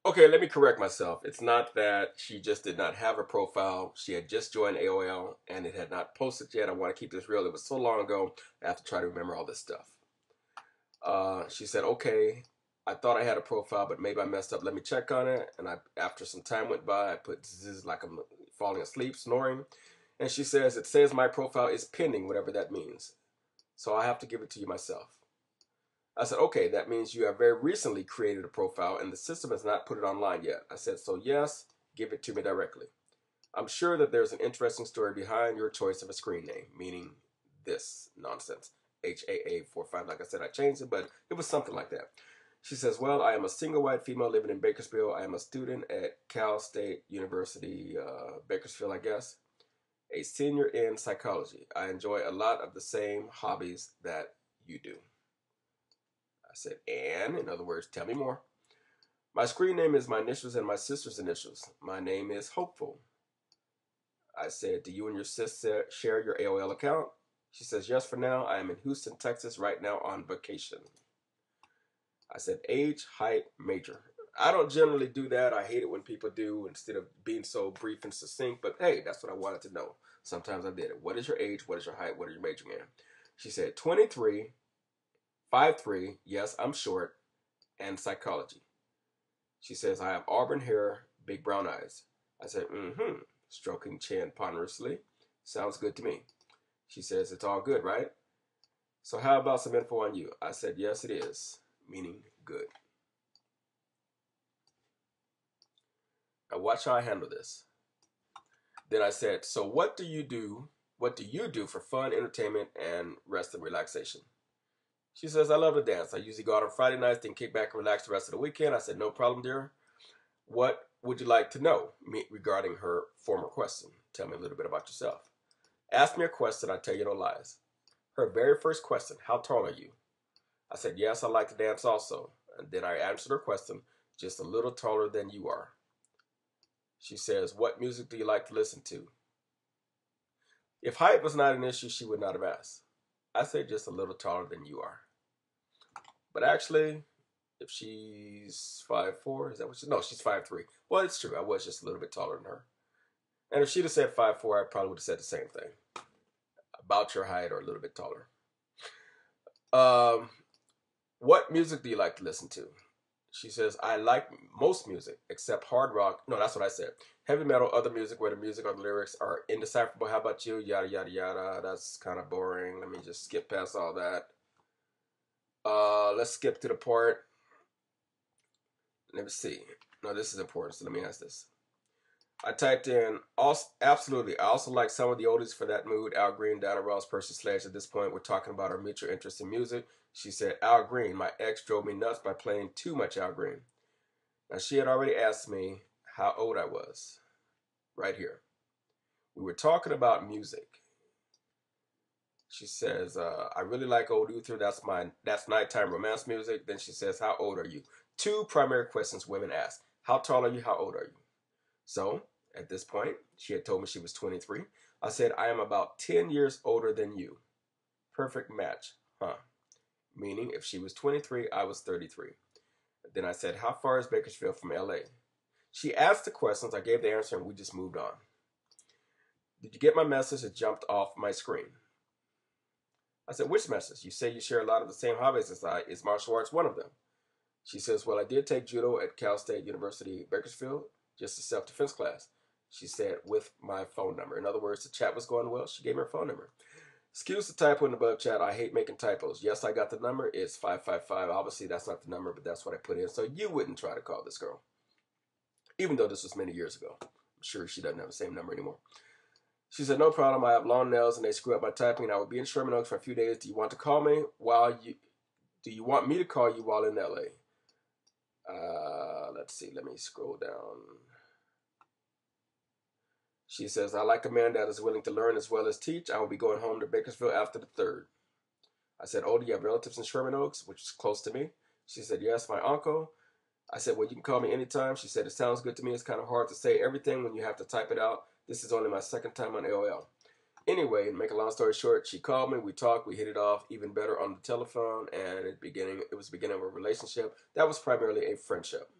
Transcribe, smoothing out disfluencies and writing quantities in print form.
Okay, let me correct myself. It's not that she just did not have a profile. She had just joined AOL and it had not posted yet. I want to keep this real. It was so long ago, I have to try to remember all this stuff. She said, okay, I thought I had a profile, but maybe I messed up. Let me check on it. And after some time went by, I put zzz like I'm falling asleep, snoring. And she says, it says my profile is pending, whatever that means. So I have to give it to you myself. I said, okay, that means you have very recently created a profile and the system has not put it online yet. I said, so yes, give it to me directly. I'm sure that there's an interesting story behind your choice of a screen name, meaning this nonsense. HAA45, like I said, I changed it, but it was something like that. She says, well, I am a single white female living in Bakersfield. I am a student at Cal State University, Bakersfield, I guess. A senior in psychology. I enjoy a lot of the same hobbies that you do. I said, and, in other words, tell me more. My screen name is my initials and my sister's initials. My name is Hopeful. I said, do you and your sister share your AOL account? She says, yes, for now. I am in Houston, Texas right now on vacation. I said, age, height, major. I don't generally do that. I hate it when people do instead of being so brief and succinct. But hey, that's what I wanted to know. Sometimes I did it. What is your age? What is your height? What are you majoring in? She said, 23, 5'3". Yes, I'm short. And psychology. She says, I have auburn hair, big brown eyes. I said, mm-hmm. Stroking chin ponderously. Sounds good to me. She says, it's all good, right? So how about some info on you? I said, yes, it is. Meaning good. Now watch how I handle this. Then I said, so what do you do? What do you do for fun, entertainment, and rest and relaxation? She says, I love to dance. I usually go out on Friday nights, then kick back and relax the rest of the weekend. I said, no problem, dear. What would you like to know regarding her former question? Tell me a little bit about yourself. Ask me a question, I tell you no lies. Her very first question, how tall are you? I said, yes, I like to dance also. And then I answered her question, just a little taller than you are. She says, what music do you like to listen to? If height was not an issue, she would not have asked. I said, just a little taller than you are. But actually, if she's 5'4", is that what she? No, she's 5'3". Well, it's true. I was just a little bit taller than her. And if she'd have said 5'4", I probably would have said the same thing. About your height or a little bit taller. What music do you like to listen to? She says, I like most music except hard rock. No, that's what I said. Heavy metal, other music where the music or the lyrics are indecipherable. How about you? Yada, yada, yada. That's kind of boring. Let me just skip past all that. Let's skip to the part. Let me see. No, this is important, so let me ask this. I typed in, absolutely. I also like some of the oldies for that mood. Al Green, Diana Ross, Percy Sledge. At this point, we're talking about our mutual interest in music. She said, Al Green, my ex drove me nuts by playing too much Al Green. Now, she had already asked me how old I was. Right here. We were talking about music. She says, I really like old Uther. That's nighttime romance music. Then she says, how old are you? Two primary questions women ask. How tall are you? How old are you? So, at this point, she had told me she was 23. I said, I am about 10 years older than you. Perfect match, huh? Meaning, if she was 23, I was 33. Then I said, how far is Bakersfield from LA? She asked the questions, I gave the answer, and we just moved on. Did you get my message? It jumped off my screen. I said, which message? You say you share a lot of the same hobbies as I. Is martial arts one of them? She says, well, I did take judo at Cal State University, Bakersfield. Just a self-defense class. She said, with my phone number. In other words, the chat was going well. She gave me her phone number. Excuse the typo in the above chat. I hate making typos. Yes, I got the number. It's 555. Obviously, that's not the number, but that's what I put in. So you wouldn't try to call this girl. Even though this was many years ago. I'm sure she doesn't have the same number anymore. She said, no problem. I have long nails and they screw up my typing. And I will be in Sherman Oaks for a few days. Do you want to call me do you want me to call you while in LA? Let's see. Let me scroll down. She says, I like a man that is willing to learn as well as teach. I will be going home to Bakersfield after the 3rd. I said, oh, do you have relatives in Sherman Oaks, which is close to me? She said, yes, my uncle. I said, well, you can call me anytime. She said, it sounds good to me. It's kind of hard to say everything when you have to type it out. This is only my 2nd time on AOL. Anyway, to make a long story short, she called me, we talked, we hit it off even better on the telephone, and it was the beginning of a relationship. That was primarily a friendship.